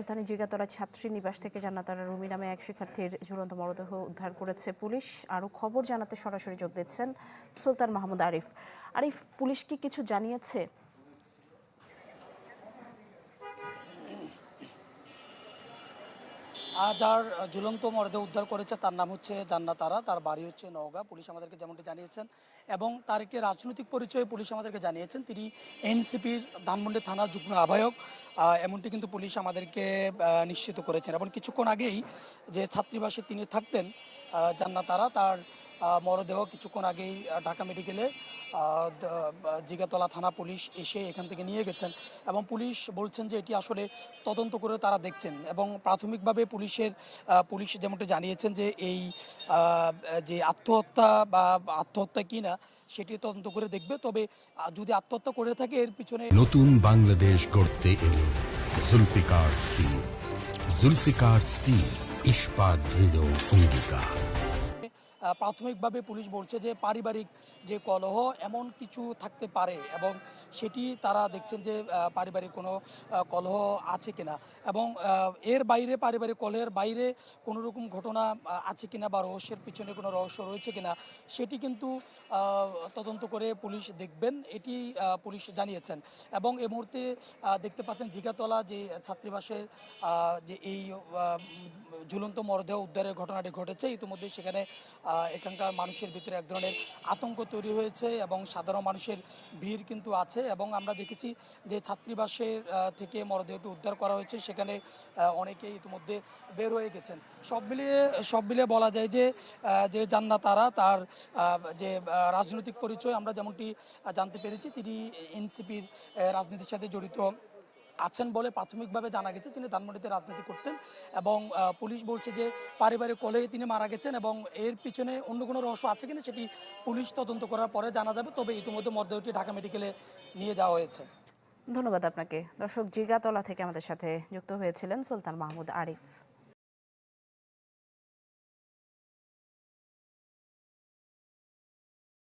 রাজধানী জিগাতলা ছাত্রী নিবাস থেকে জান্নাতারা রুমি নামে এক শিক্ষার্থীর ঝুলন্ত মরদেহ উদ্ধার করেছে পুলিশ। আরও খবর জানাতে সরাসরি যোগ দিচ্ছেন সুলতান মাহমুদ আরিফ। আরিফ, পুলিশ কি কিছু জানিয়েছে? যার ঝুলন্ত মরদেহ উদ্ধার করেছে তার নাম হচ্ছে জান্নাতারা, তার বাড়ি হচ্ছে নওগাঁ। পুলিশ আমাদেরকে যেমনটি জানিয়েছেন এবং তার একটি রাজনৈতিক পরিচয় পুলিশ আমাদেরকে জানিয়েছেন, তিনি এনসিপির ধানমন্ডি থানার যুগ্ম আহ্বায়ক, এমনটি কিন্তু পুলিশ আমাদেরকে নিশ্চিত করেছেন। এবং কিছুক্ষণ আগেই যে ছাত্রীবাসে তিনি থাকতেন জান্নাতারা, তার মরদেহ কিছুক্ষণ আগেই ঢাকা মেডিকেলে জিগাতলা থানা পুলিশ এসে এখান থেকে নিয়ে গেছেন। এবং পুলিশ বলছেন যে এটি আসলে তদন্ত করে তারা দেখছেন এবং প্রাথমিকভাবে পুলিশ যেমনটা জানিয়েছেন যে এই যে আত্মহত্যা বা আত্মহত্যা কিনা সেটি তদন্ত করে দেখবে। তবে যদি আত্মহত্যা করে থাকে এর পিছনে নতুন বাংলাদেশ গড়তে এলো জুলফিকার স্টিল। জুলফিকার স্টিল, ইস্পাত দৃঢ় অঙ্গীকার। প্রাথমিকভাবে পুলিশ বলছে যে পারিবারিক যে কলহ এমন কিছু থাকতে পারে এবং সেটি তারা দেখছেন যে পারিবারিক কোনো কলহ আছে কিনা এবং এর বাইরে পারিবারিক কলহের বাইরে কোনো রকম ঘটনা আছে কিনা বা রহস্যের পিছনে কোনো রহস্য রয়েছে কিনা সেটি কিন্তু তদন্ত করে পুলিশ দেখবেন, এটি পুলিশ জানিয়েছেন। এবং এই মুহূর্তে দেখতে পাচ্ছেন জিগাতলা যে ছাত্রীবাসের যে এই ঝুলন্ত মরদেহ উদ্ধারের ঘটনাটি ঘটেছে, ইতিমধ্যে সেখানে এখানকার মানুষের ভিতরে এক ধরনের আতঙ্ক তৈরি হয়েছে এবং সাধারণ মানুষের ভিড় কিন্তু আছে। এবং আমরা দেখেছি যে ছাত্রীবাসের থেকে মরদেহটি উদ্ধার করা হয়েছে, সেখানে অনেকেই ইতিমধ্যে বের হয়ে গেছেন। সব মিলিয়ে বলা যায় যে জান্নাতারা তার যে রাজনৈতিক পরিচয় আমরা যেমনটি জানতে পেরেছি, তিনি এনসিপির রাজনীতির সাথে জড়িত আছেন বলে প্রাথমিকভাবে জানা গেছে। তিনি ধানমন্ডিতে রাজনীতি করতেন এবং পুলিশ বলছে যে পারিবারিক কলহে তিনি মারা গেছেন এবং এর পিছনে অন্য কোনো রহস্য আছে কিনা সেটি পুলিশ তদন্ত করার পরে জানা যাবে। তবে ইতিমধ্যে মরদেহটি ঢাকা মেডিকেলে নিয়ে যাওয়া হয়েছে। ধন্যবাদ আপনাকে। দর্শক, জিগাতলা থেকে আমাদের সাথে যুক্ত হয়েছিলেন সুলতান মাহমুদ আরিফ।